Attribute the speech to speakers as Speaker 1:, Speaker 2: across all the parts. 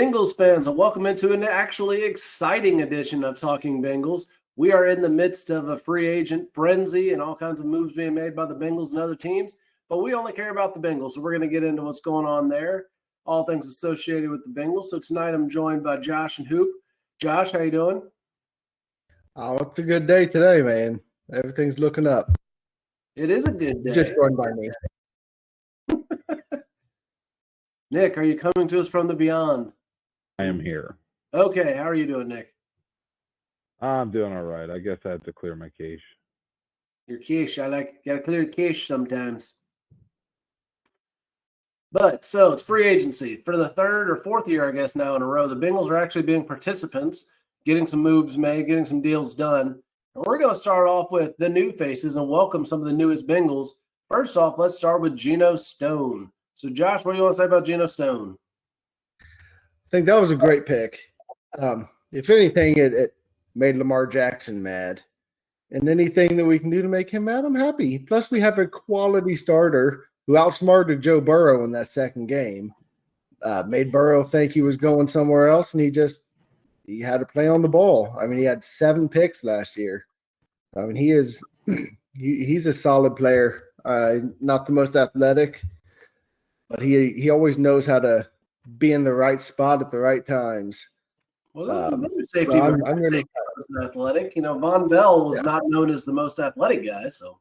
Speaker 1: Bengals fans, and welcome into an actually exciting edition of Talking Bengals. We are in the midst of a free agent frenzy and all kinds of moves being made by the Bengals and other teams, but we only care about the Bengals, so we're going to get into what's going on there, all things associated with the Bengals. So tonight I'm joined by Josh and Hoop. Josh, how you doing?
Speaker 2: Oh, it's a good day today, man. Everything's looking up.
Speaker 1: It is a good day.
Speaker 2: Just run by me.
Speaker 1: Nick, are you coming to us from the beyond?
Speaker 3: I am here.
Speaker 1: Okay, how are you doing, Nick?
Speaker 3: I'm doing all right. I guess I have to clear my cache.
Speaker 1: Your cache. Gotta clear your cache sometimes. But so it's free agency for the third or fourth year, I guess, now in a row. The Bengals are actually being participants, getting some moves made, getting some deals done. And we're going to start off with the new faces and welcome some of the newest Bengals. First off, let's start with Geno Stone. So, Josh, what do you want to say about Geno Stone?
Speaker 2: I think that was a great pick. If anything, it made Lamar Jackson mad. And anything that we can do to make him mad, I'm happy. Plus, we have a quality starter who outsmarted Joe Burrow in that second game. Made Burrow think he was going somewhere else, and he had to play on the ball. I mean, he had 7 picks last year. I mean, he's a solid player. Not the most athletic, but he always knows how to be in the right spot at the right times.
Speaker 1: Well, that's another safety.
Speaker 2: I'm really
Speaker 1: athletic. You know, Von Bell was not known as the most athletic guy. So,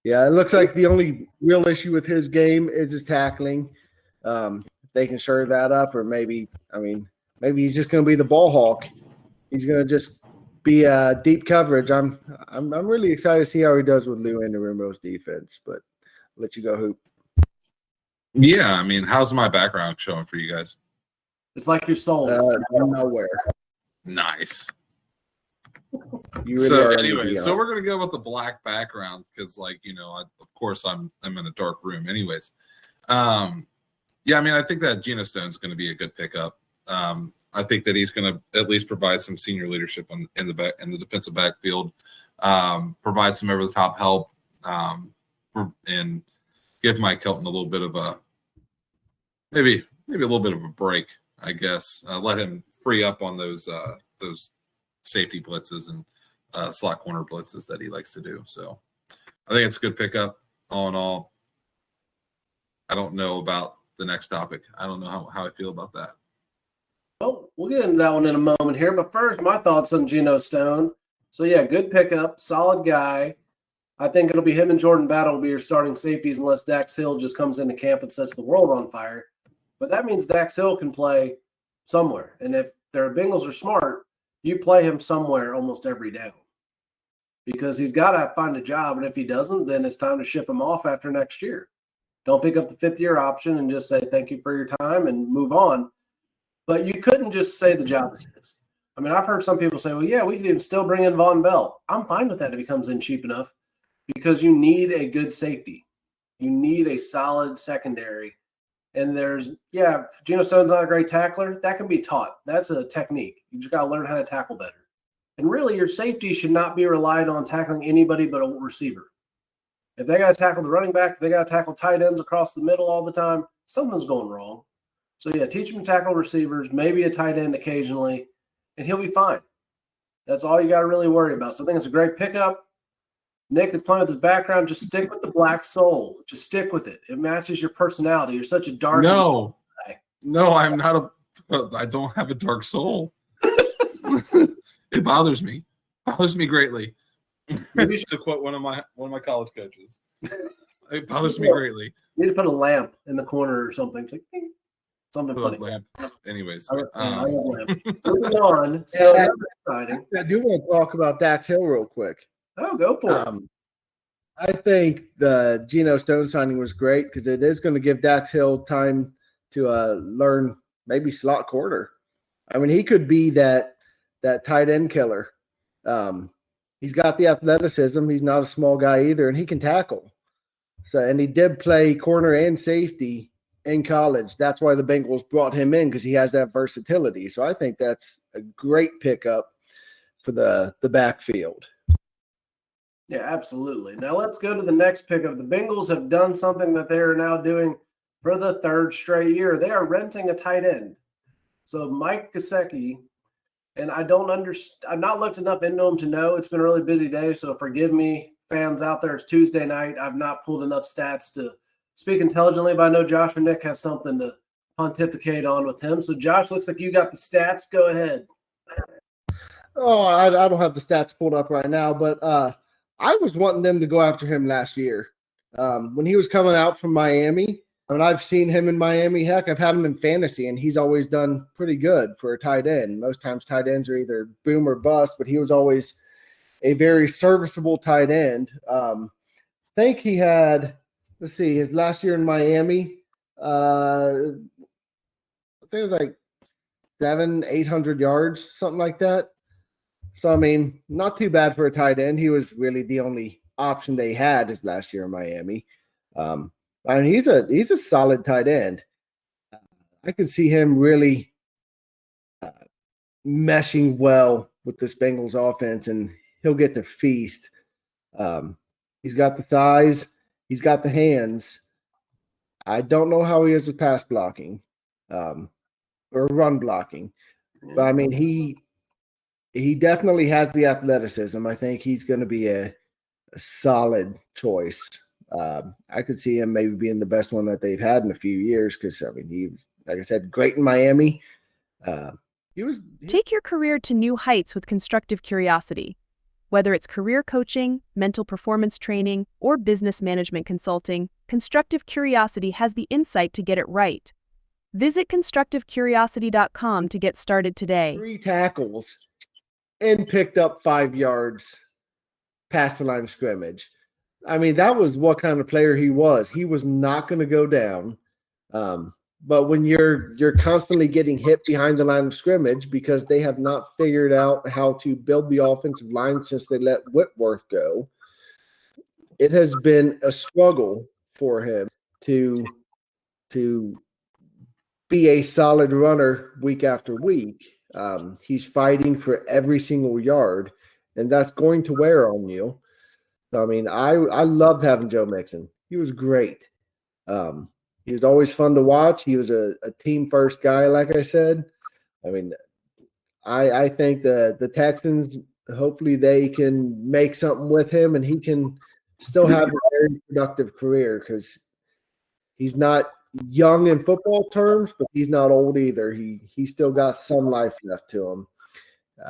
Speaker 2: yeah, it looks like the only real issue with his game is his tackling. They can shore that up, or maybe he's just going to be the ball hawk. He's going to just be deep coverage. I'm really excited to see how he does with Lou Anarumo's defense. But I'll let you go, Hoop.
Speaker 4: Yeah, I mean, how's my background showing for you guys?
Speaker 1: It's like your soul.
Speaker 2: Nowhere.
Speaker 4: Nice.
Speaker 2: So
Speaker 4: anyway, so we're gonna go with the black background because, like, you know, of course I'm in a dark room. Anyways, yeah, I mean, I think that Geno Stone's going to be a good pickup. I think that he's going to at least provide some senior leadership in the defensive backfield, provide some over the top help, and give Mike Hilton a little bit of a maybe a little bit of a break, I guess. Let him free up on those safety blitzes and slot corner blitzes that he likes to do. So I think it's a good pickup all in all. I don't know about the next topic. I don't know how I feel about that.
Speaker 1: Well, we'll get into that one in a moment here. But first, my thoughts on Geno Stone. So, yeah, good pickup, solid guy. I think it'll be him and Jordan Battle will be your starting safeties unless Dax Hill just comes into camp and sets the world on fire. But that means Dax Hill can play somewhere. And if their Bengals are smart, you play him somewhere almost every down because he's got to find a job. And if he doesn't, then it's time to ship him off after next year. Don't pick up the 5th-year option and just say thank you for your time and move on. But you couldn't just say the job is his. I mean, I've heard some people say, well, yeah, we could even still bring in Von Bell. I'm fine with that if he comes in cheap enough because you need a good safety. You need a solid secondary. And Geno Stone's not a great tackler. That can be taught. That's a technique. You just got to learn how to tackle better. And really, your safety should not be relied on tackling anybody but a receiver. If they got to tackle the running back, if they got to tackle tight ends across the middle all the time, something's going wrong. So, yeah, teach him to tackle receivers, maybe a tight end occasionally, and he'll be fine. That's all you got to really worry about. So I think it's a great pickup. Nick is playing with his background. Just stick with the black soul. Just stick with it. It matches your personality. You're such a dark
Speaker 4: No, I'm not I don't have a dark soul. It bothers me. It bothers me greatly. To quote one of my college coaches. It bothers me greatly.
Speaker 1: You need to put a lamp in the corner or something. Like, something funny.
Speaker 4: Lamp. Anyways.
Speaker 1: Moving on. So that's exciting.
Speaker 2: I do want to talk about Dax Hill real quick.
Speaker 1: Oh, go for it.
Speaker 2: I think the Geno Stone signing was great because it is going to give Dax Hill time to learn maybe slot corner. I mean, he could be that tight end killer. He's got the athleticism. He's not a small guy either, and he can tackle. And he did play corner and safety in college. That's why the Bengals brought him in because he has that versatility. So I think that's a great pickup for the backfield.
Speaker 1: Yeah, absolutely. Now let's go to the next pickup. The Bengals have done something that they are now doing for the third straight year. They are renting a tight end. So Mike Gesicki, and I don't understand. I've not looked enough into him to know. It's been a really busy day, so forgive me, fans out there. It's Tuesday night. I've not pulled enough stats to speak intelligently, but I know Josh or Nick has something to pontificate on with him. So Josh, looks like you got the stats. Go ahead.
Speaker 2: Oh, I don't have the stats pulled up right now, but I was wanting them to go after him last year when he was coming out from Miami. And I've seen him in Miami. Heck, I've had him in fantasy, and he's always done pretty good for a tight end. Most times tight ends are either boom or bust, but he was always a very serviceable tight end. I think he had, let's see, his last year in Miami, I think it was like 700-800 yards, something like that. So, I mean, not too bad for a tight end. He was really the only option they had his last year in Miami. I mean, he's a solid tight end. I could see him really meshing well with this Bengals offense, and he'll get to feast. He's got the thighs. He's got the hands. I don't know how he is with pass blocking or run blocking. But, I mean, he definitely has the athleticism. I think he's going to be a solid choice. I could see him maybe being the best one that they've had in a few years because, I mean, he, like I said, great in Miami.
Speaker 5: Take your career to new heights with Constructive Curiosity. Whether it's career coaching, mental performance training, or business management consulting, Constructive Curiosity has the insight to get it right. Visit constructivecuriosity.com to get started today.
Speaker 2: 3 tackles and picked up 5 yards past the line of scrimmage. I mean, that was what kind of player he was. He was not going to go down. But when you're constantly getting hit behind the line of scrimmage because they have not figured out how to build the offensive line since they let Whitworth go, it has been a struggle for him to be a solid runner week after week. He's fighting for every single yard, and that's going to wear on you. I mean, I loved having Joe Mixon. He was great. He was always fun to watch. He was a team first guy, like I said. I mean, I think the Texans, hopefully they can make something with him and he can still have a very productive career because he's not young in football terms, but he's not old either. He still got some life left to him.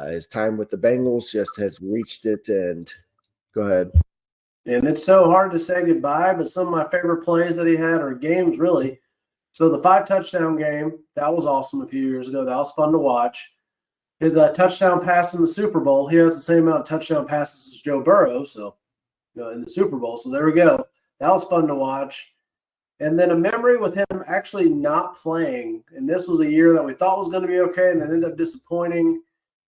Speaker 2: His time with the Bengals just has reached its end. Go ahead.
Speaker 1: And it's so hard to say goodbye, but some of my favorite plays that he had are games, really. So the 5-touchdown game, that was awesome a few years ago. That was fun to watch. His touchdown pass in the Super Bowl, he has the same amount of touchdown passes as Joe Burrow, so in the Super Bowl. So there we go. That was fun to watch. And then a memory with him actually not playing. And this was a year that we thought was going to be okay, and then ended up disappointing.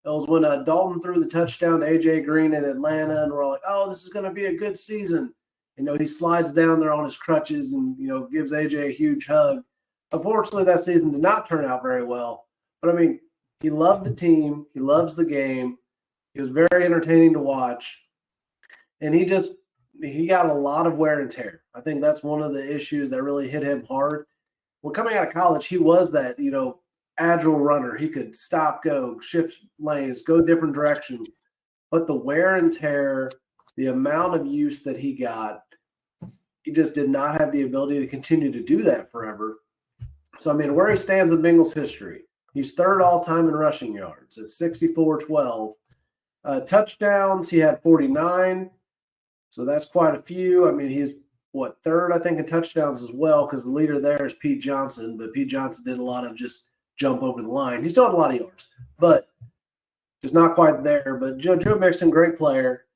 Speaker 1: It was when Dalton threw the touchdown to A.J. Green in Atlanta, and we're like, oh, this is going to be a good season. He slides down there on his crutches and, gives A.J. a huge hug. Unfortunately, that season did not turn out very well. But, I mean, he loved the team. He loves the game. He was very entertaining to watch. And he got a lot of wear and tear. I think that's one of the issues that really hit him hard. Well, coming out of college, he was that, agile runner. He could stop, go, shift lanes, go different directions. But the wear and tear, the amount of use that he got, he just did not have the ability to continue to do that forever. So, I mean, where he stands in Bengals history, he's third all-time in rushing yards at 64-12. Touchdowns, he had 49. So that's quite a few. I mean, he's, third, I think, in touchdowns as well because the leader there is Pete Johnson. But Pete Johnson did a lot of just jump over the line. He still had a lot of yards, but just not quite there. But Joe Mixon, great player.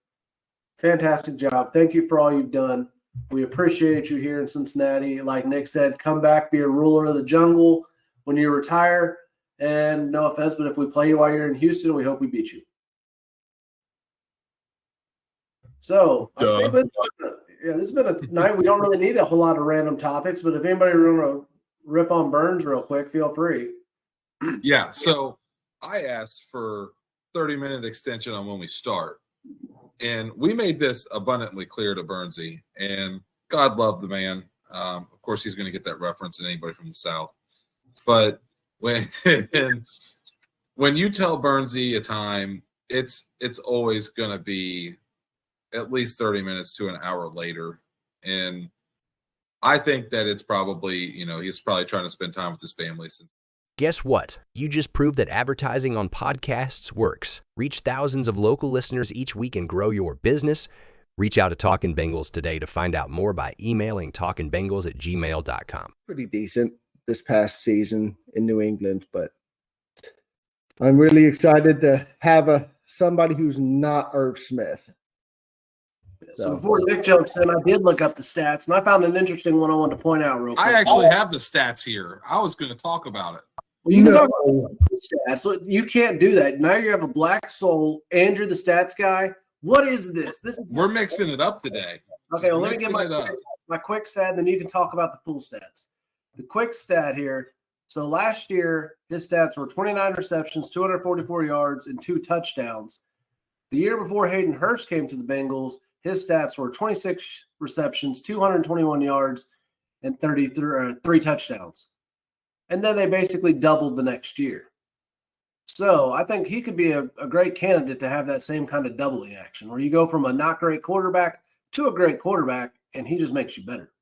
Speaker 1: Fantastic job. Thank you for all you've done. We appreciate you here in Cincinnati. Like Nick said, come back, be a ruler of the jungle when you retire. And no offense, but if we play you while you're in Houston, we hope we beat you. So I think this has been a night. We don't really need a whole lot of random topics, but if anybody want to rip on Burns real quick, feel free.
Speaker 4: Yeah, so I asked for 30-minute extension on when we start. And we made this abundantly clear to Burnsy. And God love the man. Of course, he's going to get that reference in anybody from the South. But when you tell Burnsy a time, it's always going to be at least 30 minutes to an hour later. And I think that it's probably, he's probably trying to spend time with his family.
Speaker 6: Guess what? You just proved that advertising on podcasts works. Reach thousands of local listeners each week and grow your business. Reach out to Talkin Bengals today to find out more by emailing talkinbengals@gmail.com.
Speaker 2: Pretty decent this past season in New England, but I'm really excited to have somebody who's not Irv Smith.
Speaker 1: So before Nick jumps in, I did look up the stats, and I found an interesting one I wanted to point out real quick.
Speaker 4: I actually have the stats here. I was going to talk about it.
Speaker 1: Well, you can talk about the stats. So you can't do that. Now you have a black soul, and you're the stats guy. What is this?
Speaker 4: We're mixing it up today.
Speaker 1: Okay, well, let me get my quick stat, then you can talk about the full stats. The quick stat here. So last year, his stats were 29 receptions, 244 yards, and 2 touchdowns. The year before Hayden Hurst came to the Bengals, his stats were 26 receptions, 221 yards, and 3 touchdowns. And then they basically doubled the next year. So I think he could be a great candidate to have that same kind of doubling action where you go from a not great quarterback to a great quarterback, and he just makes you better.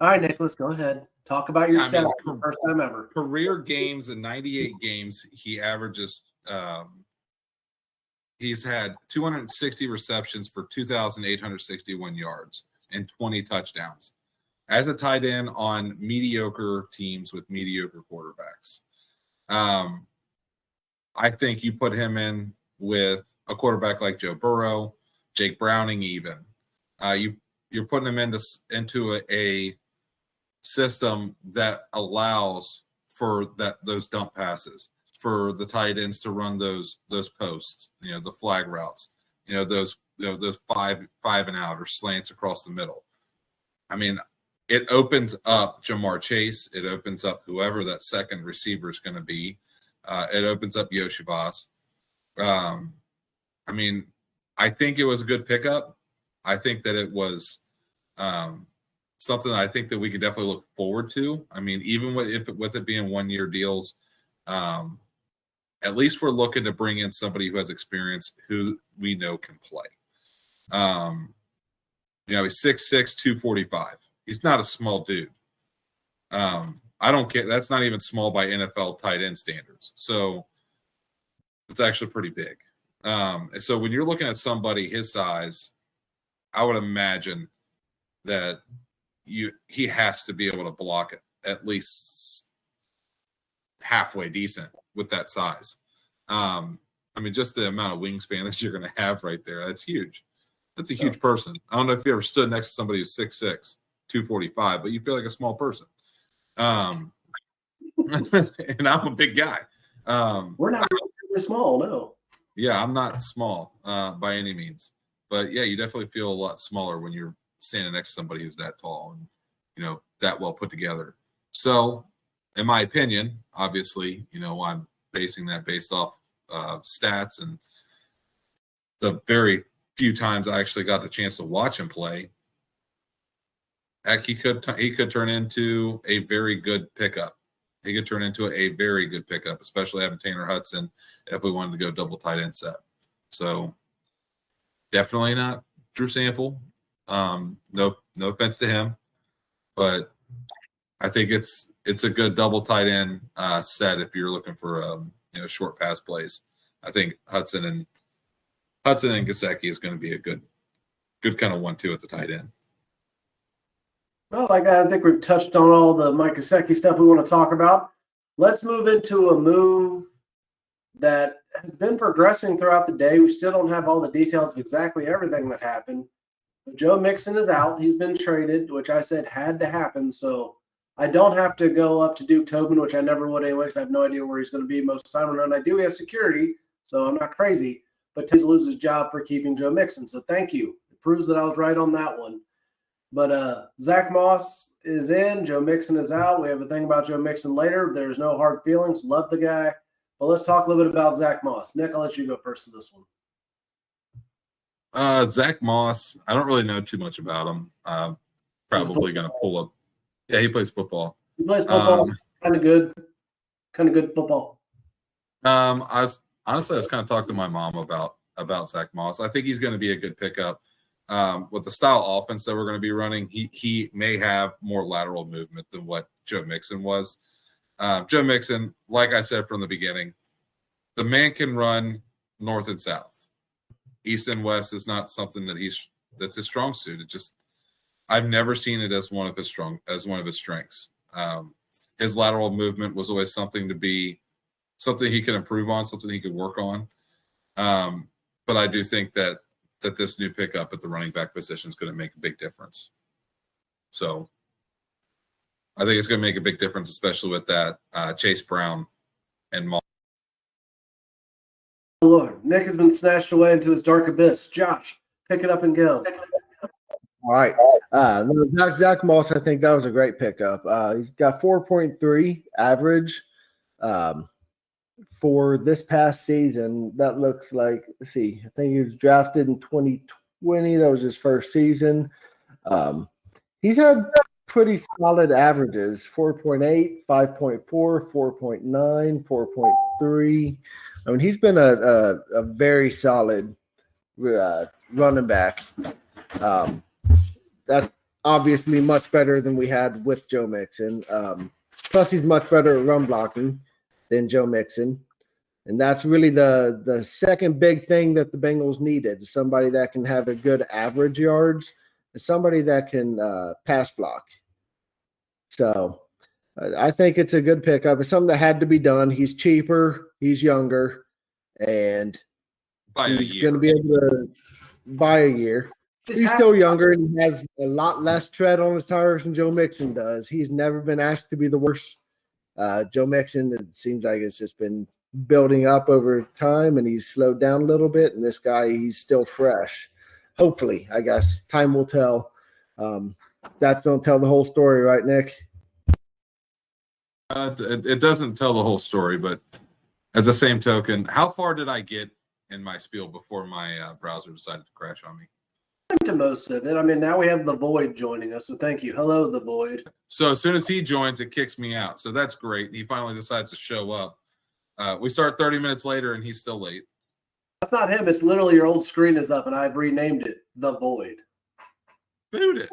Speaker 1: All right, Nicholas, go ahead. Talk about your stats for the first time ever.
Speaker 4: Career games in 98 games, he averages he's had 260 receptions for 2,861 yards and 20 touchdowns as a tight end on mediocre teams with mediocre quarterbacks. I think you put him in with a quarterback like Joe Burrow, Jake Browning even. You're putting him into a system that allows for those dump passes, for the tight ends to run those posts, the flag routes, those 5 and out or slants across the middle. I mean, it opens up Jamar Chase. It opens up whoever that second receiver is going to be. It opens up Yoshivas. I mean, I think it was a good pickup. I think that it was something I think that we could definitely look forward to. I mean, even with it being 1-year deals, at least we're looking to bring in somebody who has experience, who we know can play. He's 6'6", 245. He's not a small dude. I don't care. That's not even small by NFL tight end standards. So it's actually pretty big. So when you're looking at somebody his size, I would imagine that he has to be able to block it at least halfway decent with that size. I mean, just the amount of wingspan that you're going to have right there, that's huge. That's a huge person. I don't know if you ever stood next to somebody who's 6'6", 245, but you feel like a small person. And I'm a big guy.
Speaker 1: We're not really small, no.
Speaker 4: Yeah, I'm not small by any means. But, yeah, you definitely feel a lot smaller when you're standing next to somebody who's that tall and, that well put together. So, in my opinion, obviously, I'm basing that based off stats and the very few times I actually got the chance to watch him play. Heck, he could turn into a very good pickup. He could turn into a very good pickup, especially having Tanner Hudson if we wanted to go double tight end set. So definitely not Drew Sample. No offense to him, but I think it's a good double tight end set if you're looking for short pass plays. I think Hudson and Gesicki is going to be a good kind of 1-2 at the tight end.
Speaker 1: Well, I think we've touched on all the Mike Gesicki stuff we want to talk about. Let's move into a move that has been progressing throughout the day. We still don't have all the details of exactly everything that happened. But Joe Mixon is out. He's been traded, which I said had to happen. So I don't have to go up to Duke Tobin, which I never would anyway, because I have no idea where he's going to be most of the time. And I do have security, so I'm not crazy. But he's lose his job for keeping Joe Mixon. So thank you. It proves that I was right on that one. But Zack Moss is in. Joe Mixon is out. We have a thing about Joe Mixon later. There's no hard feelings. Love the guy. But let's talk a little bit about Zack Moss. Nick, I'll let you go first in this one.
Speaker 4: Zack Moss, I don't really know too much about him. probably going to pull up. Yeah, he plays football.
Speaker 1: He plays football. Kind of good football.
Speaker 4: I was kind of talking to my mom about Zack Moss. I think he's going to be a good pickup. With the style offense that we're going to be running, he may have more lateral movement than what Joe Mixon was. Joe Mixon, like I said from the beginning, the man can run north and south. East and west is not something that's his strong suit. It just, I've never seen it as one of his strengths. His lateral movement was always something he could improve on, something he could work on. But I do think that this new pickup at the running back position is going to make a big difference. So I think it's going to make a big difference, especially with that Chase Brown and Moss.
Speaker 1: Lord, Nick has been snatched away into his dark abyss. Josh, pick it up and go.
Speaker 2: All right. Zack Moss, I think that was a great pickup. He's got 4.3 average for this past season. That looks like, let's see, I think he was drafted in 2020. That was his first season. He's had pretty solid averages, 4.8, 5.4, 4.9, 4.3. I mean, he's been a very solid running back. That's obviously much better than we had with Joe Mixon. Plus, he's much better at run blocking than Joe Mixon. And that's really the second big thing that the Bengals needed, somebody that can have a good average yards and somebody that can pass block. So I think it's a good pickup. It's something that had to be done. He's cheaper, he's younger, and he's going to be able to buy a year. He's still younger and he has a lot less tread on his tires than Joe Mixon does. He's never been asked to be the worst. Joe Mixon, it seems like it's just been building up over time and he's slowed down a little bit. And this guy, he's still fresh. Hopefully, I guess time will tell. That don't tell the whole story, right, Nick?
Speaker 4: It doesn't tell the whole story, but at the same token, how far did I get in my spiel before my browser decided to crash on me?
Speaker 1: To most of it. I mean, now we have the Void joining us, so thank you. Hello, the Void.
Speaker 4: So as soon as he joins, it kicks me out. So that's great. He finally decides to show up. We start 30 minutes later, and he's still late.
Speaker 1: That's not him. It's literally your old screen is up, and I've renamed it the Void.
Speaker 4: Boot it.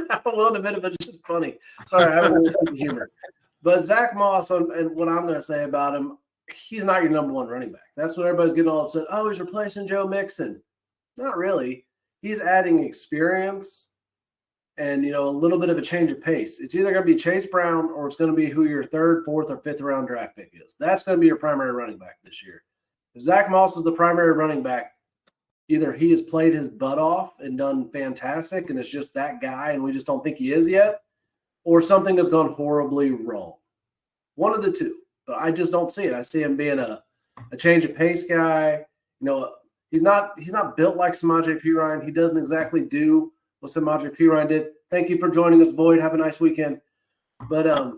Speaker 1: I will admit it, but it's just funny. Sorry, I haven't really seen humor. But Zack Moss, and what I'm going to say about him, he's not your number one running back. That's what everybody's getting all upset. Oh, he's replacing Joe Mixon. Not really. He's adding experience and, a little bit of a change of pace. It's either going to be Chase Brown or it's going to be who your third, fourth, or fifth round draft pick is. That's going to be your primary running back this year. If Zack Moss is the primary running back, either he has played his butt off and done fantastic and it's just that guy and we just don't think he is yet, or something has gone horribly wrong. One of the two, but I just don't see it. I see him being a change of pace guy. He's not built like Samaje Perine. He doesn't exactly do what Samaje Perine did. Thank you for joining us, Void. Have a nice weekend. But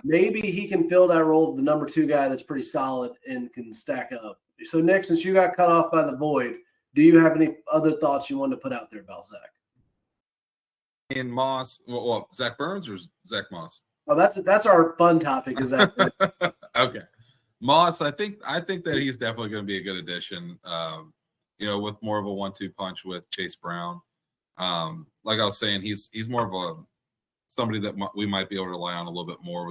Speaker 1: maybe he can fill that role of the number two guy that's pretty solid and can stack up. So, Nick, since you got cut off by the Void, do you have any other thoughts you want to put out there about Zach?
Speaker 4: And Moss, well, Zach Burns or Zach Moss?
Speaker 1: Oh, that's our fun topic. Is that
Speaker 4: okay? Moss, I think that he's definitely going to be a good addition. With more of a 1-2 punch with Chase Brown. Like I was saying, he's more of somebody that we might be able to rely on a little bit more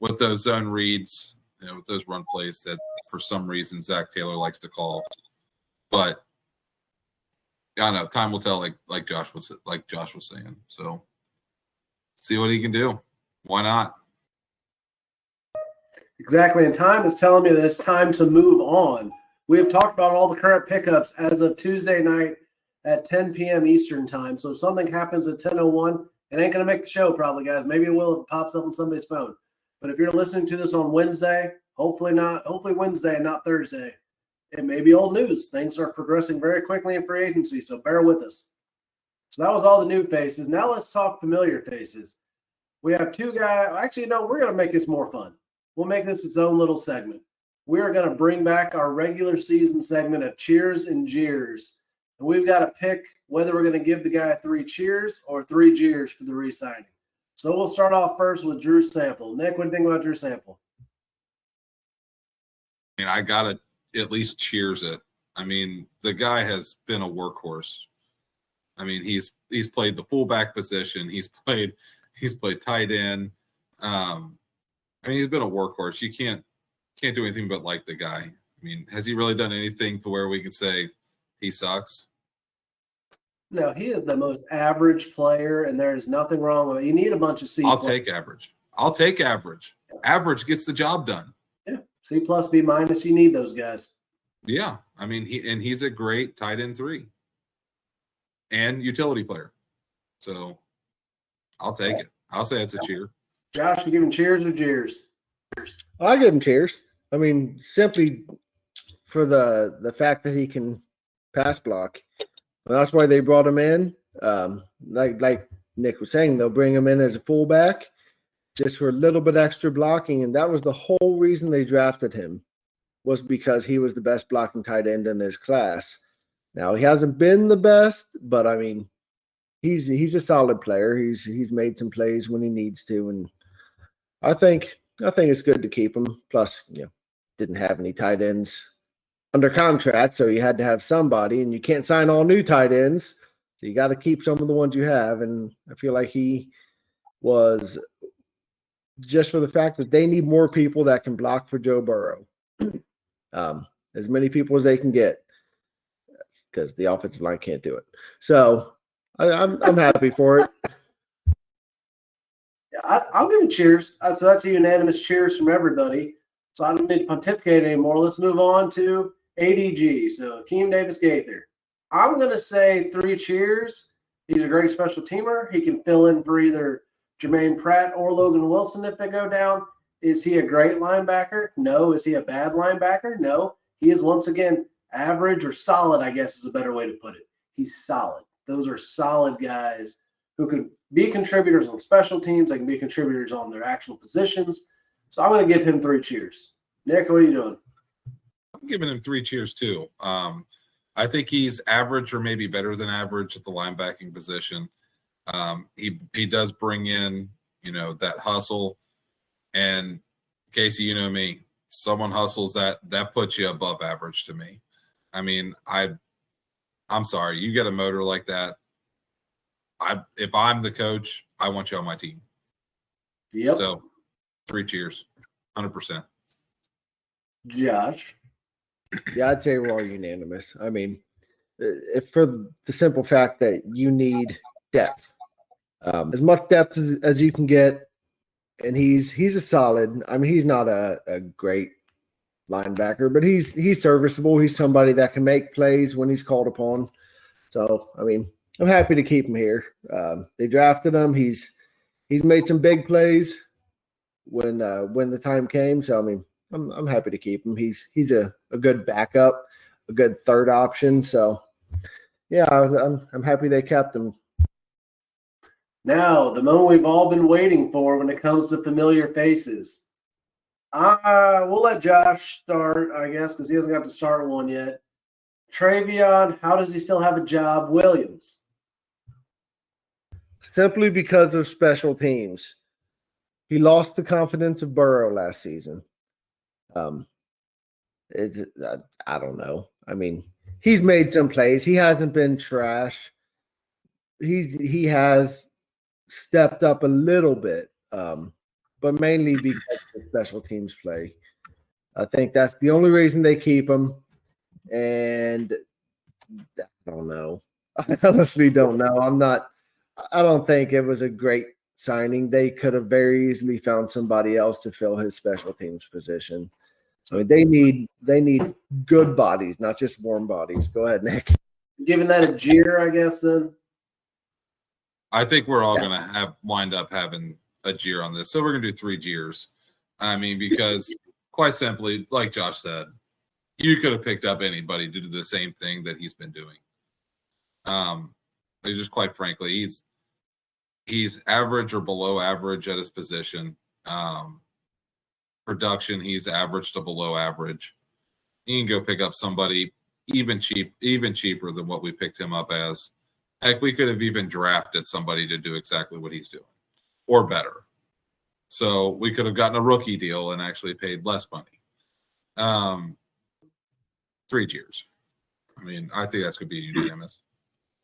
Speaker 4: with those zone reads, with those run plays that for some reason Zach Taylor likes to call. But I don't know. Time will tell, like Josh was saying. So see what he can do. Why not?
Speaker 1: Exactly. And time is telling me that it's time to move on. We have talked about all the current pickups as of Tuesday night at 10 p.m. Eastern time. So if something happens at 10:01, it ain't going to make the show probably, guys. Maybe it will if it pops up on somebody's phone. But if you're listening to this on Wednesday, hopefully Wednesday and not Thursday, it may be old news. Things are progressing very quickly in free agency, so bear with us. So that was all the new faces. Now let's talk familiar faces. We have two guys. Actually, no, we're going to make this more fun. We'll make this its own little segment. We are going to bring back our regular season segment of Cheers and Jeers. And we've got to pick whether we're going to give the guy 3 cheers or 3 jeers for the re-signing. So we'll start off first with Drew Sample. Nick, what do you think about Drew Sample?
Speaker 4: I mean, I got to at least cheers it. I mean, the guy has been a workhorse. I mean, he's played the fullback position. He's played tight end. I mean, he's been a workhorse. You can't do anything but like the guy. I mean, has he really done anything to where we can say he sucks?
Speaker 1: No, he is the most average player, and there's nothing wrong with it. You need a bunch of C+.
Speaker 4: I'll take average. Average gets the job done.
Speaker 1: Yeah, C+, B-. You need those guys.
Speaker 4: Yeah, I mean, he's a great tight end 3 and utility player. So I'll take it. I'll say it's a cheer.
Speaker 1: Josh, you giving cheers or jeers?
Speaker 2: I give him cheers. I mean, simply for the fact that he can pass block. Well, that's why they brought him in. Like Nick was saying, they'll bring him in as a fullback just for a little bit extra blocking, and that was the whole reason they drafted him, was because he was the best blocking tight end in his class. Now, he hasn't been the best, but I mean, he's a solid player. He's made some plays when he needs to, and I think it's good to keep him. Plus, didn't have any tight ends under contract, so you had to have somebody, and you can't sign all new tight ends, so you got to keep some of the ones you have. And I feel like he was, just for the fact that they need more people that can block for Joe Burrow, as many people as they can get, because the offensive line can't do it. So I'm happy for it.
Speaker 1: Yeah, I'll give it cheers. So that's a unanimous cheers from everybody. So I don't need to pontificate anymore. Let's move on to ADG. So Akeem Davis-Gaither. I'm going to say 3 cheers. He's a great special teamer. He can fill in for either Jermaine Pratt or Logan Wilson if they go down. Is he a great linebacker? No. Is he a bad linebacker? No. He is, once again, average or solid, I guess is a better way to put it. He's solid. Those are solid guys who could be contributors on special teams. They can be contributors on their actual positions. So I'm going to give him 3 cheers. Nick, what are you doing?
Speaker 4: I'm giving him 3 cheers too. I think he's average or maybe better than average at the linebacking position. He does bring in, that hustle. And Casey, you know me, someone hustles that puts you above average to me. I mean, I'm sorry, you get a motor like that. If I'm the coach, I want you on my team.
Speaker 1: Yep.
Speaker 4: So 3 cheers, 100%.
Speaker 1: Josh.
Speaker 2: Yeah, I'd say we're all unanimous. I mean, if for the simple fact that you need depth, as much depth as you can get, and he's a solid. I mean, he's not a great linebacker, but he's serviceable. He's somebody that can make plays when he's called upon. So, I mean, I'm happy to keep him here. They drafted him. He's made some big plays when the time came. So, I mean, I'm happy to keep him. He's a good backup, a good third option. So, yeah, I'm happy they kept him.
Speaker 1: Now, the moment we've all been waiting for when it comes to familiar faces. We'll let Josh start, I guess, because he hasn't got to start one yet. Trayveon, how does he still have a job? Williams.
Speaker 2: Simply because of special teams. He lost the confidence of Burrow last season. I don't know. I mean, he's made some plays. He hasn't been trash. He has stepped up a little bit, but mainly because of special teams play. I think that's the only reason they keep him. And I don't know. I honestly don't know. I don't think it was a great signing. They could have very easily found somebody else to fill his special teams position. I mean, they need good bodies, not just warm bodies. Go ahead, Nick.
Speaker 1: Giving that a jeer, I guess, then?
Speaker 4: I think we're all going to wind up having a jeer on this. So we're going to do 3 jeers. I mean, because quite simply, like Josh said, you could have picked up anybody to do the same thing that he's been doing. Just quite frankly, he's average or below average at his position. Production, he's average to below average. You can go pick up somebody even cheaper than what we picked him up as. Heck, we could have even drafted somebody to do exactly what he's doing or better. So we could have gotten a rookie deal and actually paid less money. 3 Jeers. I mean, I think that's going to be unanimous.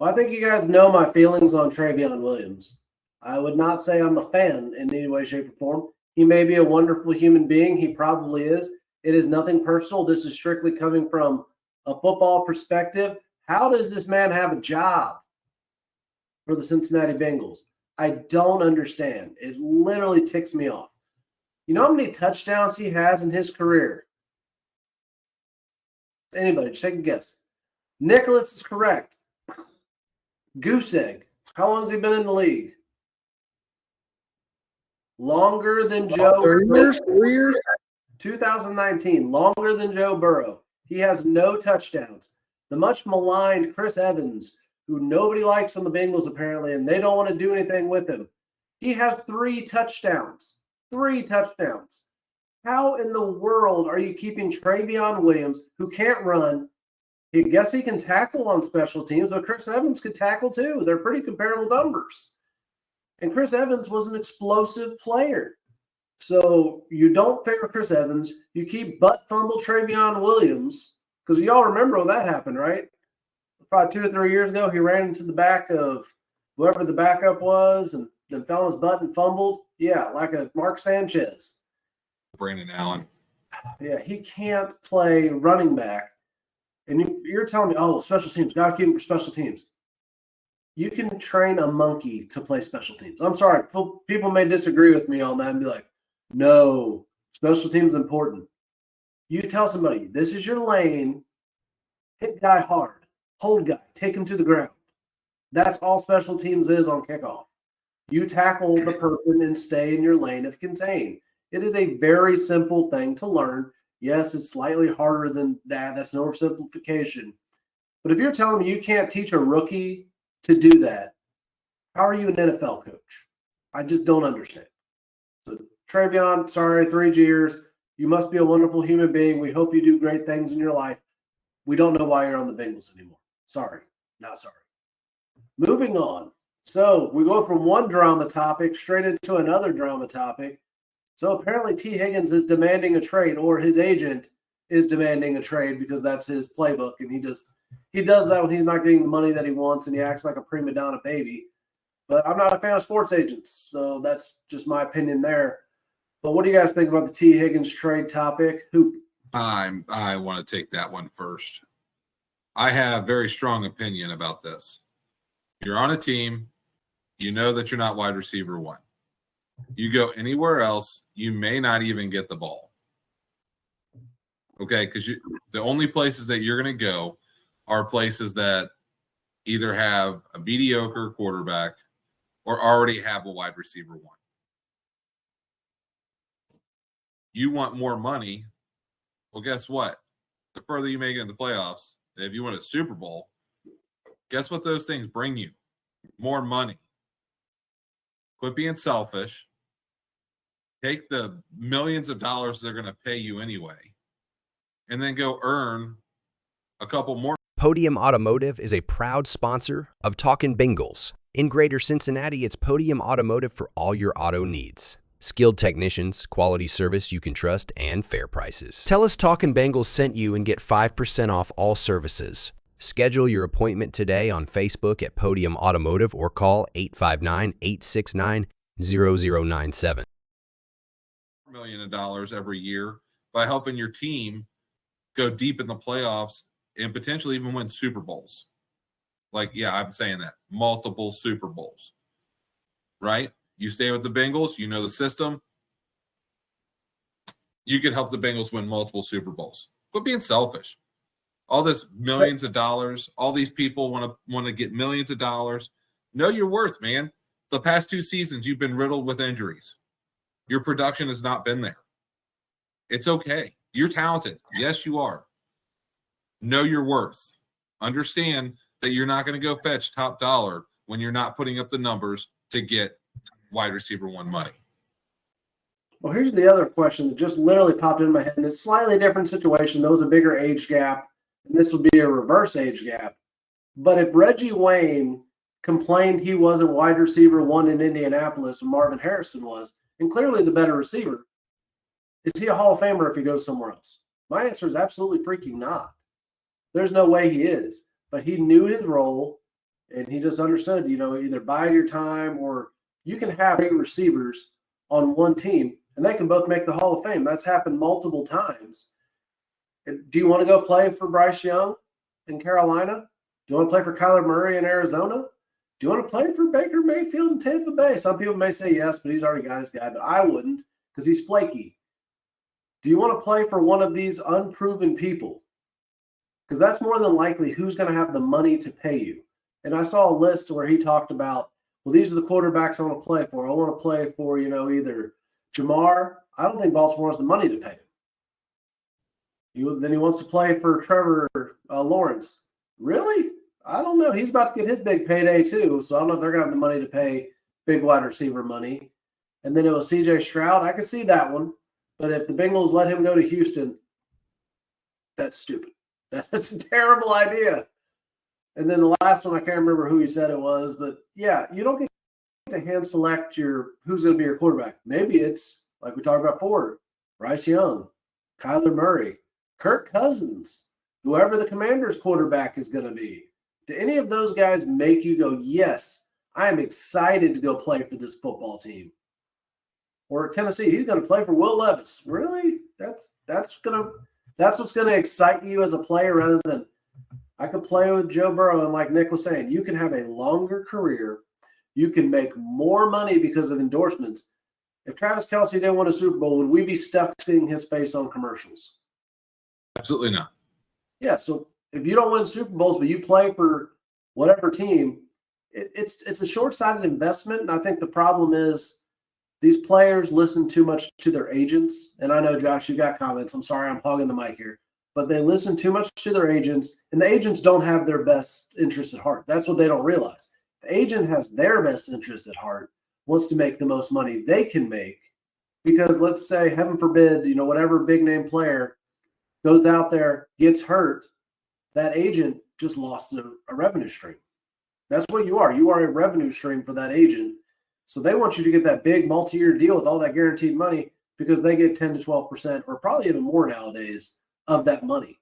Speaker 1: Well, I think you guys know my feelings on Trayveon Williams. I would not say I'm a fan in any way, shape, or form. He may be a wonderful human being. He probably is. It is nothing personal. This is strictly coming from a football perspective. How does this man have a job for the Cincinnati Bengals? I don't understand. It literally ticks me off. You know how many touchdowns he has in his career? Anybody, just take a guess. Nicholas is correct. Goose egg. How long has he been in the league? Longer than Joe.
Speaker 2: 4 years.
Speaker 1: 2019. Longer than Joe Burrow. He has no touchdowns. The much maligned Chris Evans, who nobody likes on the Bengals apparently, and they don't want to do anything with him. He has 3 touchdowns. 3 touchdowns. How in the world are you keeping Trayveon Williams, who can't run? I guess he can tackle on special teams, but Chris Evans could tackle too. They're pretty comparable numbers. And Chris Evans was an explosive player. So you don't favor Chris Evans. You keep butt fumble Trayveon Williams, because y'all remember when that happened, right? Probably 2 or 3 years ago, he ran into the back of whoever the backup was and then fell on his butt and fumbled. Yeah, like a Mark Sanchez.
Speaker 4: Brandon Allen.
Speaker 1: Yeah, he can't play running back. And you're telling me, oh, special teams, got to keep him for special teams. You can train a monkey to play special teams. I'm sorry. People may disagree with me on that and be like, no, special teams is important. You tell somebody, this is your lane, hit guy hard, hold guy, take him to the ground. That's all special teams is on kickoff. You tackle the person and stay in your lane of contain. It is a very simple thing to learn. Yes, it's slightly harder than that. That's an oversimplification. But if you're telling me you can't teach a rookie to do that, how are you an NFL coach? I just don't understand. So, Trayveon, sorry, 3 Jeers. You must be a wonderful human being. We hope you do great things in your life. We don't know why you're on the Bengals anymore. Sorry, not sorry. Moving on. So we go from one drama topic straight into another drama topic. So apparently Tee Higgins is demanding a trade, or his agent is demanding a trade, because that's his playbook. And he does that when he's not getting the money that he wants, and he acts like a prima donna baby. But I'm not a fan of sports agents, so that's just my opinion there. But what do you guys think about the Tee Higgins trade topic?
Speaker 4: I want to take that one first. I have very strong opinion about this. You're on a team. You know that you're not wide receiver 1. You go anywhere else, you may not even get the ball. Okay, because the only places that you're going to go are places that either have a mediocre quarterback or already have a wide receiver 1. You want more money. Well, guess what? The further you make it in the playoffs, if you win a Super Bowl, guess what those things bring you? More money. Quit being selfish. Take the millions of dollars they're going to pay you anyway, and then go earn a couple more.
Speaker 6: Podium Automotive is a proud sponsor of Talkin Bengals. In Greater Cincinnati, it's Podium Automotive for all your auto needs. Skilled technicians, quality service you can trust, and fair prices. Tell us Talkin Bengals sent you and get 5% off all services. Schedule your appointment today on Facebook at Podium Automotive or call 859-869-0097.
Speaker 4: $1 million every year by helping your team go deep in the playoffs and potentially even win Super Bowls. Like, yeah, I'm saying that. Multiple Super Bowls. Right? You stay with the Bengals, you know the system. You could help the Bengals win multiple Super Bowls. Quit being selfish. All this millions of dollars, all these people want to get millions of dollars. Know your worth, man. The past 2 seasons, you've been riddled with injuries. Your production has not been there. It's okay. You're talented. Yes, you are. Know your worth. Understand that you're not going to go fetch top dollar when you're not putting up the numbers to get wide receiver 1 money.
Speaker 1: Well, here's the other question that just literally popped into my head. And it's a slightly different situation. There was a bigger age gap, and this would be a reverse age gap. But if Reggie Wayne complained he wasn't wide receiver one in Indianapolis and Marvin Harrison was, and clearly the better receiver. Is he a Hall of Famer if he goes somewhere else? My answer is absolutely freaking not. There's no way he is. But he knew his role, and he just understood, either bide your time or you can have 8 receivers on one team, and they can both make the Hall of Fame. That's happened multiple times. Do you want to go play for Bryce Young in Carolina? Do you want to play for Kyler Murray in Arizona? Do you want to play for Baker Mayfield in Tampa Bay? Some people may say yes, but he's already got his guy, but I wouldn't because he's flaky. Do you want to play for one of these unproven people? Because that's more than likely who's going to have the money to pay you. And I saw a list where he talked about, well, these are the quarterbacks I want to play for. I want to play for, either Jamar. I don't think Baltimore has the money to pay him. Then he wants to play for Trevor Lawrence. Really? I don't know. He's about to get his big payday too, so I don't know if they're going to have the money to pay big wide receiver money. And then it was C.J. Stroud. I could see that one. But if the Bengals let him go to Houston, that's stupid. That's a terrible idea. And then the last one, I can't remember who he said it was, but yeah, you don't get to hand select who's going to be your quarterback. Maybe it's, like we talked about before, Bryce Young, Kyler Murray, Kirk Cousins, whoever the Commanders' quarterback is going to be. Do any of those guys make you go, yes, I am excited to go play for this football team? Or Tennessee, he's going to play for Will Levis. Really? That's what's going to excite you as a player rather than I could play with Joe Burrow. And like Nick was saying, you can have a longer career. You can make more money because of endorsements. If Travis Kelce didn't win a Super Bowl, would we be stuck seeing his face on commercials?
Speaker 4: Absolutely not.
Speaker 1: Yeah, so if you don't win Super Bowls, but you play for whatever team, it's a short-sighted investment. And I think the problem is these players listen too much to their agents. And I know, Josh, you got comments. I'm sorry I'm hogging the mic here. But they listen too much to their agents, and the agents don't have their best interest at heart. That's what they don't realize. The agent has their best interest at heart, wants to make the most money they can make. Because let's say, heaven forbid, whatever big-name player goes out there, gets hurt, that agent just lost a revenue stream. That's what you are. You are a revenue stream for that agent. So they want you to get that big multi-year deal with all that guaranteed money because they get 10 to 12% or probably even more nowadays of that money.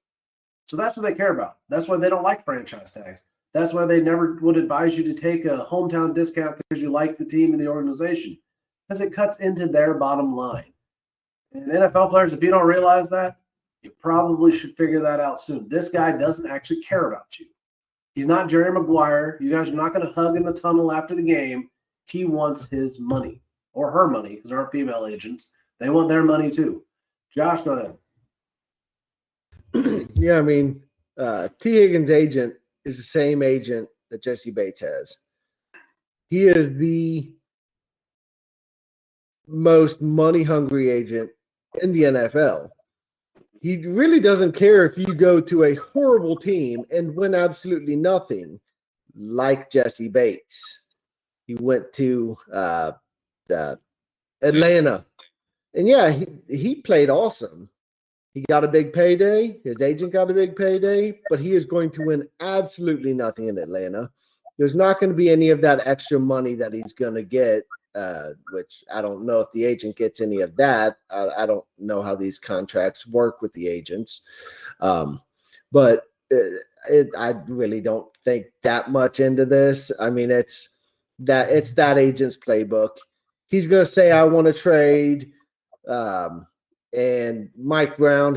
Speaker 1: So that's what they care about. That's why they don't like franchise tags. That's why they never would advise you to take a hometown discount because you like the team and the organization, because it cuts into their bottom line. And NFL players, if you don't realize that, you probably should figure that out soon. This guy doesn't actually care about you. He's not Jerry Maguire. You guys are not going to hug in the tunnel after the game. He wants his money or her money because they're female agents. They want their money too. Josh, go ahead.
Speaker 2: Yeah, I mean, Tee Higgins' agent is the same agent that Jesse Bates has. He is the most money-hungry agent in the NFL. He really doesn't care if you go to a horrible team and win absolutely nothing, like Jesse Bates. He went to Atlanta. And yeah, he played awesome. He got a big payday. His agent got a big payday, but he is going to win absolutely nothing in Atlanta. There's not going to be any of that extra money that he's going to get, which I don't know if the agent gets any of that. I don't know how these contracts work with the agents. But I really don't think that much into this. I mean, it's that agent's playbook. He's going to say, I want to trade. And Mike Brown,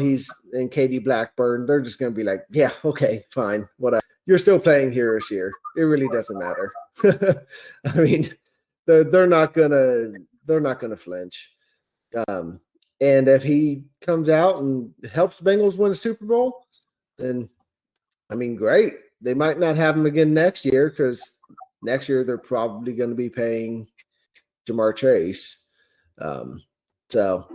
Speaker 2: and Katie Blackburn, they're just going to be like, yeah, okay, fine, whatever. You're still playing here this year. It really doesn't matter. I mean, they're not gonna flinch. And if he comes out and helps Bengals win a Super Bowl, then I mean, great. They might not have him again next year because next year they're probably going to be paying Jamar Chase. So.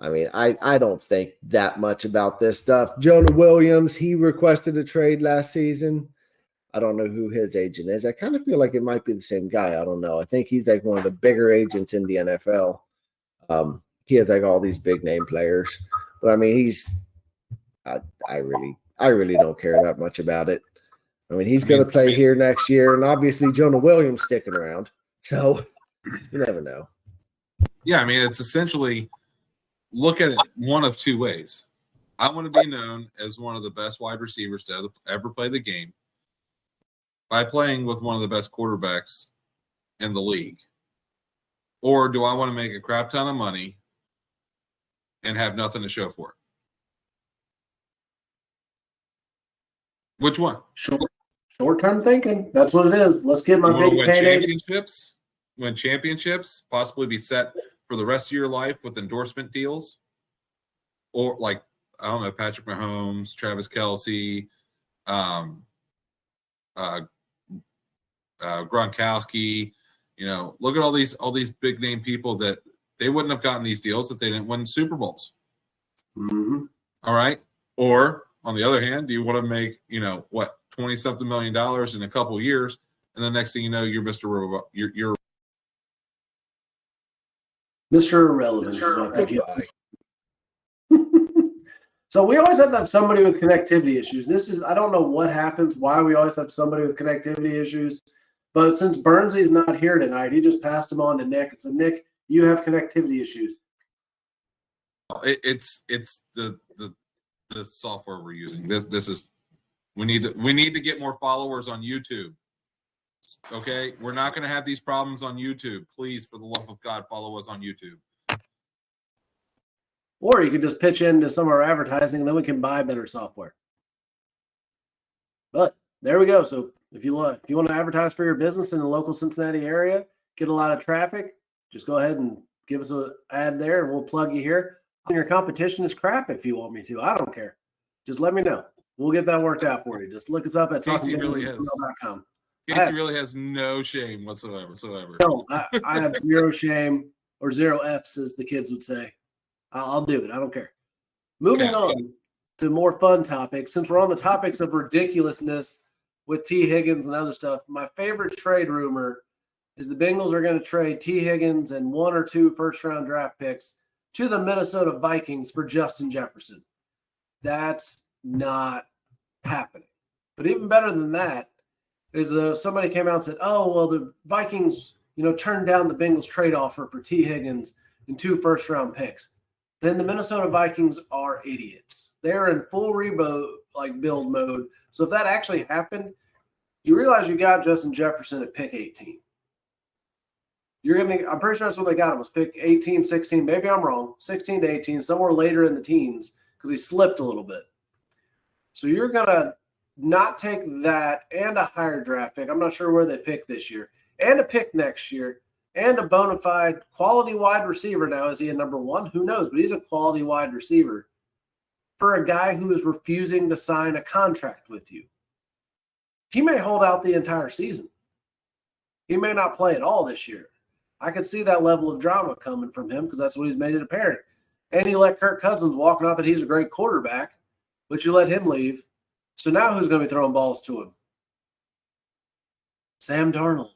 Speaker 2: I mean, I don't think that much about this stuff. Jonah Williams, he requested a trade last season. I don't know who his agent is. I kind of feel like it might be the same guy. I don't know. I think he's like one of the bigger agents in the NFL. He has like all these big name players. But I mean, I really don't care that much about it. I mean, he's going to play here next year, and obviously Jonah Williams sticking around. So you never know.
Speaker 4: Yeah, I mean, it's essentially look at it one of two ways. I want to be known as one of the best wide receivers to ever play the game by playing with one of the best quarterbacks in the league. Or do I want to make a crap ton of money and have nothing to show for it? Which one?
Speaker 1: Short-term thinking. That's what it is. Let's get my big payday.
Speaker 4: Win championships, possibly be set for the rest of your life with endorsement deals. Or like, I don't know, Patrick Mahomes, Travis Kelce, Gronkowski. You know, look at all these big name people that they wouldn't have gotten these deals if they didn't win Super Bowls.
Speaker 1: Mm-hmm.
Speaker 4: All right. Or on the other hand, do you want to make, what, $20-something million in a couple of years, and the next thing you know, you're Mr. You're
Speaker 1: Mr. Irrelevant. So we always have to have somebody with connectivity issues. I don't know what happens, why we always have somebody with connectivity issues. But since Burnsy's not here tonight, he just passed them on to Nick. So Nick, you have connectivity issues.
Speaker 4: It's the software we're using. This is we need to get more followers on YouTube. Okay, we're not going to have these problems on YouTube. Please, for the love of God, follow us on YouTube.
Speaker 1: Or you could just pitch into some of our advertising, and then we can buy better software. But there we go. So if you want to advertise for your business in the local Cincinnati area, get a lot of traffic, just go ahead and give us an ad there, and we'll plug you here. Your competition is crap if you want me to. I don't care. Just let me know. We'll get that worked out for you. Just look us up at talkinbengals.com.
Speaker 4: Casey really has no shame whatsoever.
Speaker 1: No, I have zero shame, or zero F's, as the kids would say. I'll do it. I don't care. Moving on to more fun topics. Since we're on the topics of ridiculousness with Tee Higgins and other stuff, my favorite trade rumor is the Bengals are going to trade Tee Higgins and 1 or 2 first-round draft picks to the Minnesota Vikings for Justin Jefferson. That's not happening. But even better than that is somebody came out and said, oh, well, the Vikings, turned down the Bengals trade offer for Tee Higgins and 2 first-round picks. Then the Minnesota Vikings are idiots. They're in full rebuild mode. So if that actually happened, you realize you got Justin Jefferson at pick 18. I'm pretty sure that's what they got him, was pick 18, 16. Maybe I'm wrong. 16 to 18, somewhere later in the teens, because he slipped a little bit. So you're going to not take that and a higher draft pick. I'm not sure where they pick this year, and a pick next year, and a bona fide quality wide receiver. Now, is he a number 1? Who knows? But he's a quality wide receiver for a guy who is refusing to sign a contract with you. He may hold out the entire season. He may not play at all this year. I could see that level of drama coming from him because that's what he's made it apparent. And you let Kirk Cousins walk, not that he's a great quarterback, but you let him leave. So now who's going to be throwing balls to him? Sam Darnold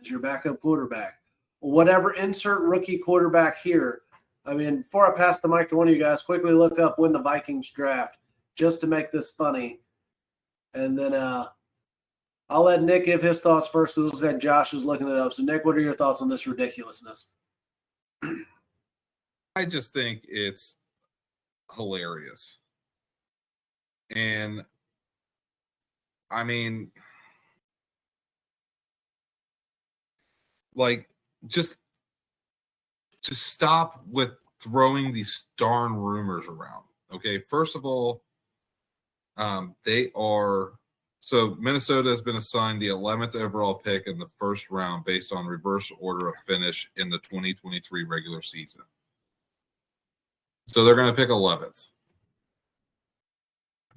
Speaker 1: as your backup quarterback. Whatever, insert rookie quarterback here. I mean, before I pass the mic to one of you guys, quickly look up when the Vikings draft just to make this funny. And then I'll let Nick give his thoughts first because looks like Josh is looking it up. So, Nick, what are your thoughts on this ridiculousness?
Speaker 4: I just think it's hilarious. And, I mean, just to stop with throwing these darn rumors around. Okay, first of all, Minnesota has been assigned the 11th overall pick in the first round based on reverse order of finish in the 2023 regular season. So they're going to pick 11th.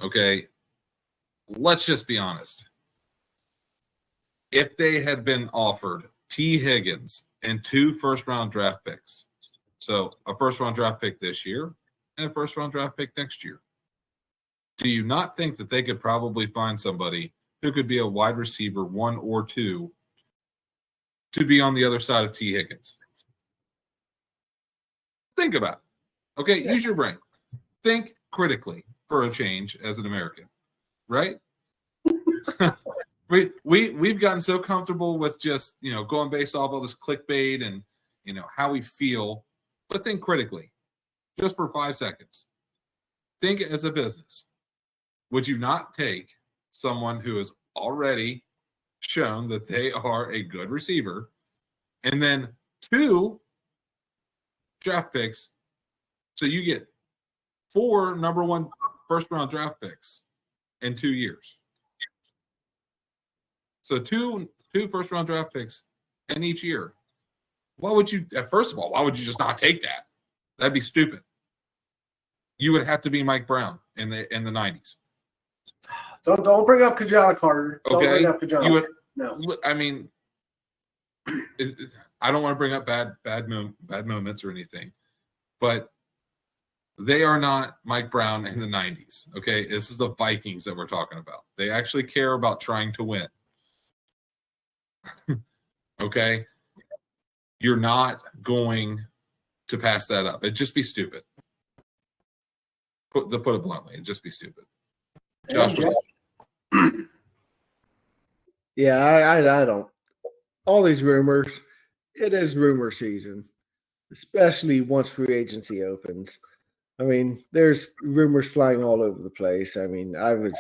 Speaker 4: Okay, let's just be honest. If they had been offered Tee Higgins and 2 first-round draft picks, so a first-round draft pick this year and a first-round draft pick next year, do you not think that they could probably find somebody who could be a wide receiver 1 or 2 to be on the other side of Tee Higgins? Think about it. Okay, use your brain. Think critically for a change as an American, right? we've gotten so comfortable with just going based off all this clickbait and how we feel, but think critically, just for 5 seconds. Think as a business. Would you not take someone who has already shown that they are a good receiver, and then 2 draft picks, so you get 4 number 1 first-round draft picks in 2 years? So two first-round draft picks in each year. Why would you? First of all, why would you just not take that? That'd be stupid. You would have to be Mike Brown in the 90s.
Speaker 1: Don't bring up Kajana Carter. Don't bring up Kajana.
Speaker 4: You would,
Speaker 1: no.
Speaker 4: I mean, I don't want to bring up bad moments or anything, but they are not Mike Brown in the 90s. Okay, this is the Vikings that we're talking about. They actually care about trying to win. Okay, you're not going to pass that up. It'd just be stupid. Put it bluntly, it'd just be stupid. Josh,
Speaker 2: Yeah, I don't. All these rumors, it is rumor season, especially once free agency opens. I mean, there's rumors flying all over the place. I mean, I was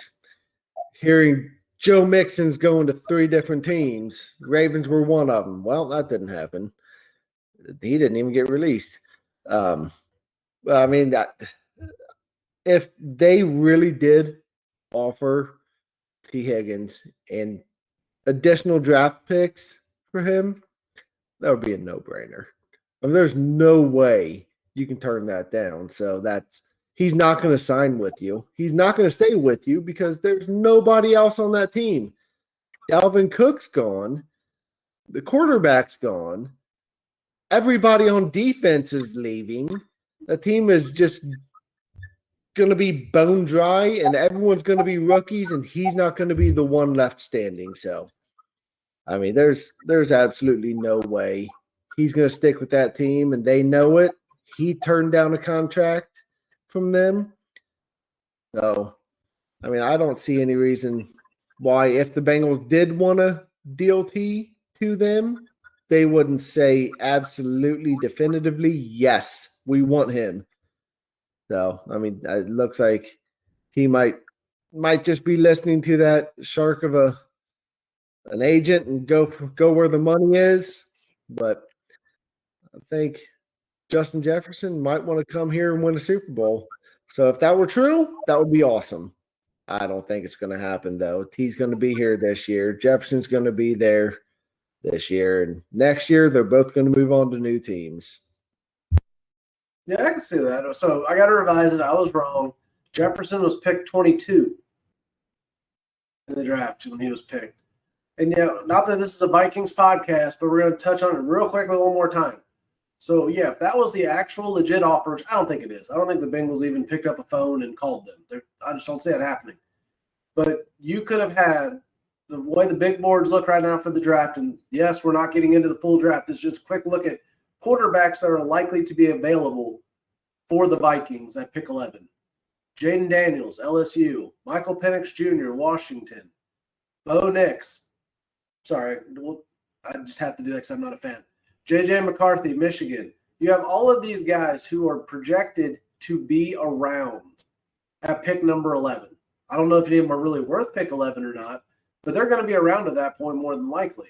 Speaker 2: hearing Joe Mixon's going to 3 different teams. Ravens were one of them. Well, that didn't happen. He didn't even get released. I mean, if they really did offer Tee Higgins and additional draft picks for him, that would be a no-brainer. I mean, there's no way you can turn that down. So he's not going to sign with you. He's not going to stay with you because there's nobody else on that team. Dalvin Cook's gone. The quarterback's gone. Everybody on defense is leaving. The team is just going to be bone dry, and everyone's going to be rookies, and he's not going to be the one left standing. So, I mean, there's absolutely no way he's going to stick with that team, and they know it. He turned down a contract from them. So, I mean, I don't see any reason why, if the Bengals did want to deal T to them, they wouldn't say absolutely definitively, yes, we want him. So, I mean, it looks like he might just be listening to that shark of an agent and go where the money is. But I think Justin Jefferson might want to come here and win a Super Bowl. So if that were true, that would be awesome. I don't think it's going to happen, though. T's going to be here this year. Jefferson's going to be there this year. And next year, they're both going to move on to new teams.
Speaker 1: Yeah, I can see that. So I got to revise it. I was wrong. Jefferson was picked 22 in the draft when he was picked. And not that this is a Vikings podcast, but we're going to touch on it real quickly one more time. So, yeah, if that was the actual legit offer, which I don't think it is. I don't think the Bengals even picked up a phone and called them. I just don't see it happening. But you could have had the way the big boards look right now for the draft. And, yes, we're not getting into the full draft. It's just a quick look at quarterbacks that are likely to be available for the Vikings at pick 11. Jaden Daniels, LSU. Michael Penix Jr., Washington. Bo Nix. Sorry, I just have to do that because I'm not a fan. J.J. McCarthy, Michigan. You have all of these guys who are projected to be around at pick number 11. I don't know if any of them are really worth pick 11 or not, but they're going to be around at that point more than likely.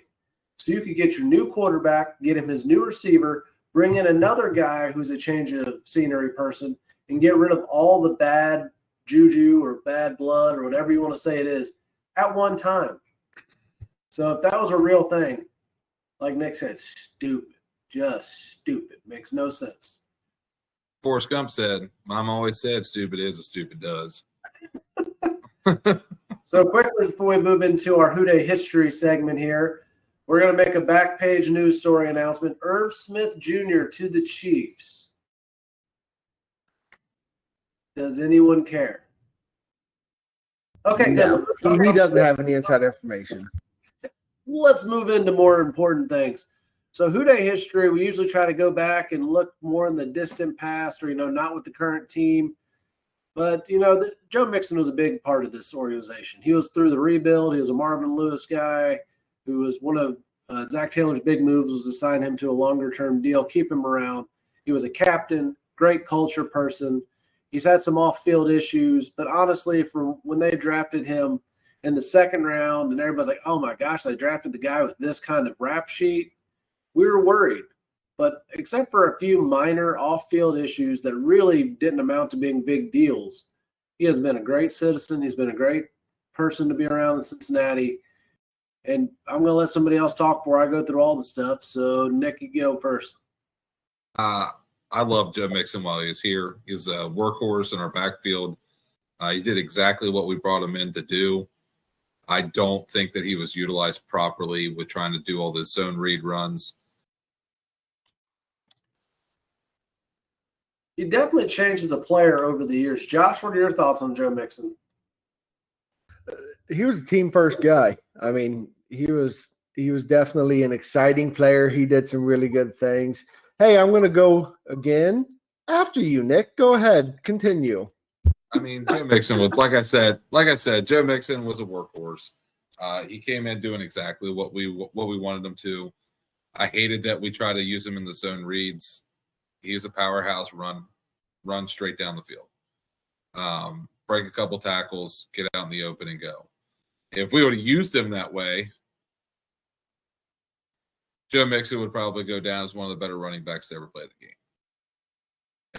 Speaker 1: So you could get your new quarterback, get him his new receiver, bring in another guy who's a change of scenery person, and get rid of all the bad juju or bad blood or whatever you want to say it is at one time. So if that was a real thing, like Nick said, stupid, just stupid. Makes no sense.
Speaker 4: Forrest Gump said, Mom always said stupid is as stupid does.
Speaker 1: So quickly before we move into our Who Dey History segment here, we're going to make a back page news story announcement. Irv Smith Jr. to the Chiefs. Does anyone care? Okay,
Speaker 2: No,
Speaker 1: good.
Speaker 2: he doesn't have any inside information.
Speaker 1: Let's move into more important things. So Who Dey History, we usually try to go back and look more in the distant past or, not with the current team. But, Joe Mixon was a big part of this organization. He was through the rebuild. He was a Marvin Lewis guy who was one of Zach Taylor's big moves was to sign him to a longer-term deal, keep him around. He was a captain, great culture person. He's had some off-field issues, but honestly, from when they drafted him in the second round and everybody's like, oh, my gosh, they drafted the guy with this kind of rap sheet, we were worried. But except for a few minor off-field issues that really didn't amount to being big deals, he has been a great citizen. He's been a great person to be around in Cincinnati. And I'm going to let somebody else talk before I go through all the stuff. So, Nick, you go first.
Speaker 4: I love Joe Mixon while he was here. He's a workhorse in our backfield. He did exactly what we brought him in to do. I don't think that he was utilized properly with trying to do all the zone read runs.
Speaker 1: He definitely changed as a player over the years. Josh, what are your thoughts on Joe Mixon?
Speaker 2: He was a team first guy. I mean, he was definitely an exciting player. He did some really good things. Hey, I'm going to go again after you, Nick. Go ahead, continue.
Speaker 4: I mean, Joe Mixon was like I said, Joe Mixon was a workhorse. He came in doing exactly what we wanted him to. I hated that we try to use him in the zone reads. He's a powerhouse run straight down the field. Break a couple tackles, get out in the open and go. If we would have used him that way, Joe Mixon would probably go down as one of the better running backs to ever play the game,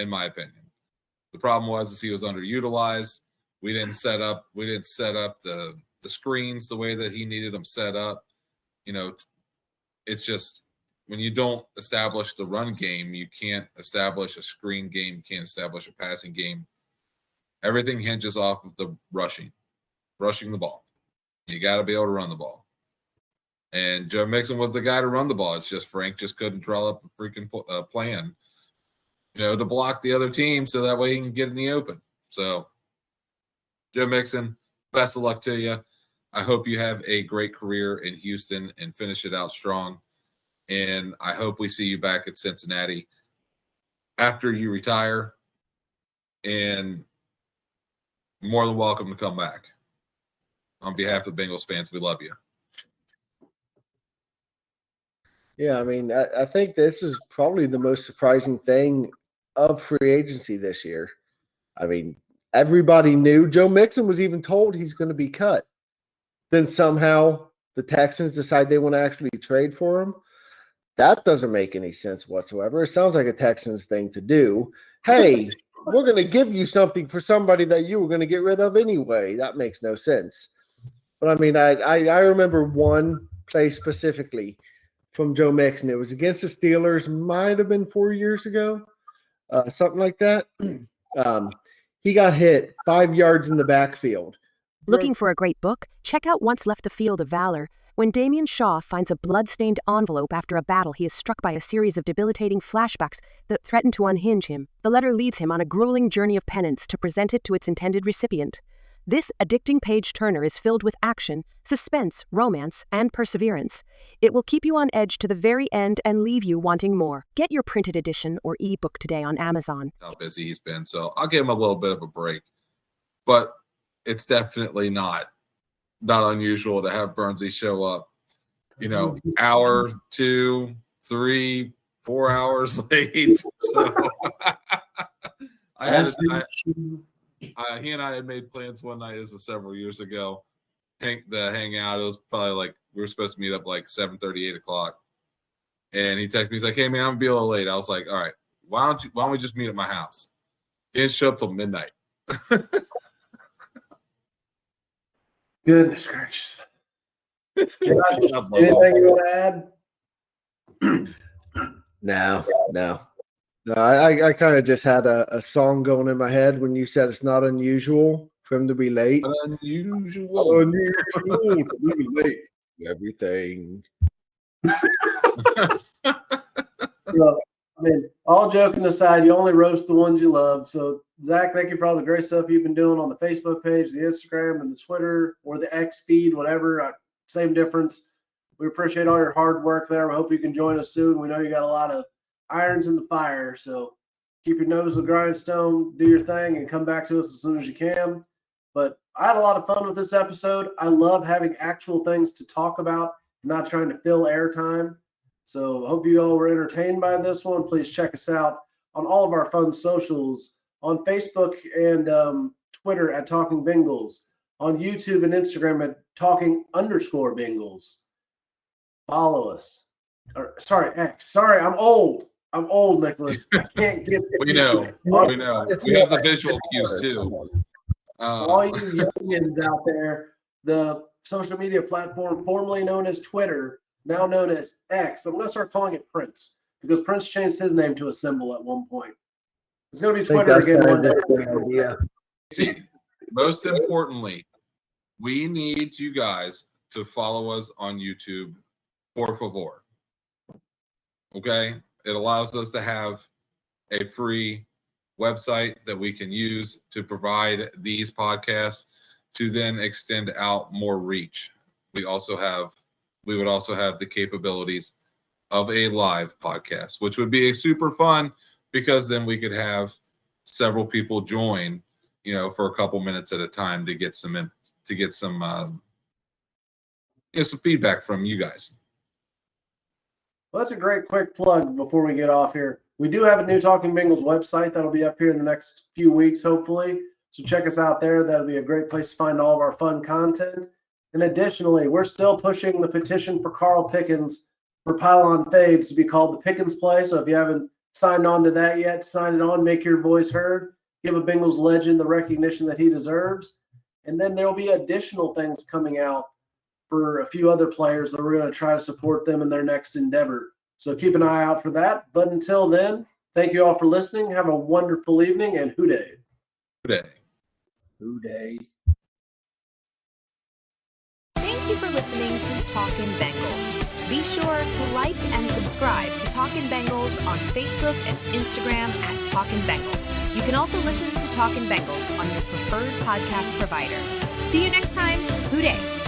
Speaker 4: in my opinion. The problem was he was underutilized. We didn't set up the screens the way that he needed them set up. It's just when you don't establish the run game, you can't establish a screen game, you can't establish a passing game. Everything hinges off of the rushing the ball. You got to be able to run the ball. And Joe Mixon was the guy to run the ball. It's just Frank just couldn't draw up a freaking plan, to block the other team so that way he can get in the open. So, Joe Mixon, best of luck to you. I hope you have a great career in Houston and finish it out strong. And I hope we see you back at Cincinnati after you retire. And more than welcome to come back. On behalf of Bengals fans, we love you.
Speaker 2: Yeah, I mean, I think this is probably the most surprising thing of free agency this year. I mean, everybody knew. Joe Mixon was even told he's going to be cut. Then somehow the Texans decide they want to actually trade for him. That doesn't make any sense whatsoever. It sounds like a Texans thing to do. Hey, we're going to give you something for somebody that you were going to get rid of anyway. That makes no sense. But, I mean, I remember one play specifically from Joe Mixon. It was against the Steelers, might have been 4 years ago, something like that. He got hit 5 yards in the backfield.
Speaker 5: Looking for a great book? Check out Once Left the Field of Valor. When Damien Shaw finds a blood-stained envelope after a battle, he is struck by a series of debilitating flashbacks that threaten to unhinge him. The letter leads him on a grueling journey of penance to present it to its intended recipient. This addicting page-turner is filled with action, suspense, romance, and perseverance. It will keep you on edge to the very end and leave you wanting more. Get your printed edition or ebook today on Amazon.
Speaker 4: How busy he's been, so I'll give him a little bit of a break. But it's definitely not unusual to have Burnsy show up, hour, 2, 3, 4 hours late. So he and I had made plans one night. This was several years ago. To hang out. It was probably like we were supposed to meet up like 7:30, 8 o'clock. And he texted me. He's like, "Hey man, I'm gonna be a little late." I was like, "All right, why don't we just meet at my house?" He didn't show up till midnight.
Speaker 1: Goodness gracious. Josh, anything you want to add?
Speaker 2: No. I kind of just had a song going in my head when you said it's not unusual for him to be late.
Speaker 4: Unusual
Speaker 2: to be late. Everything.
Speaker 1: Look, I mean, all joking aside, you only roast the ones you love. So, Zach, thank you for all the great stuff you've been doing on the Facebook page, the Instagram, and the Twitter, or the X feed, whatever. Same difference. We appreciate all your hard work there. We hope you can join us soon. We know you got a lot of irons in the fire. So, keep your nose to the grindstone, do your thing, and come back to us as soon as you can. But I had a lot of fun with this episode. I love having actual things to talk about, not trying to fill airtime. So hope you all were entertained by this one. Please check us out on all of our fun socials, on Facebook and Twitter at Talking Bengals, on YouTube and Instagram at Talking_Bengals. Follow us. X. Sorry, I'm old. I'm old, Nicholas. I can't get
Speaker 4: We know. We know. We have the visual cues too.
Speaker 1: All you youngins out there, the social media platform formerly known as Twitter, now known as X. I'm going to start calling it Prince because Prince changed his name to a symbol at one point. It's going to be Twitter again one day.
Speaker 2: Yeah.
Speaker 4: See, most importantly, we need you guys to follow us on YouTube, por favor. Okay? It allows us to have a free website that we can use to provide these podcasts to then extend out more reach. We would also have the capabilities of a live podcast, which would be super fun because then we could have several people join, for a couple minutes at a time to get some feedback from you guys.
Speaker 1: Well, that's a great quick plug before we get off here. We do have a new Talking Bengals website that'll be up here in the next few weeks, hopefully. So check us out there. That'll be a great place to find all of our fun content. And additionally, we're still pushing the petition for Carl Pickens for pylon fades to be called the Pickens play. So if you haven't signed on to that yet, sign it on, make your voice heard, give a Bengals legend the recognition that he deserves. And then there'll be additional things coming out for a few other players that we're going to try to support them in their next endeavor. So keep an eye out for that. But until then, thank you all for listening. Have a wonderful evening, and Who Dey.
Speaker 4: Who Dey.
Speaker 1: Who Dey.
Speaker 5: Thank you for listening to Talkin Bengals. Be sure to like and subscribe to Talkin Bengals on Facebook and Instagram at Talkin Bengals. You can also listen to Talkin Bengals on your preferred podcast provider. See you next time. Who Dey.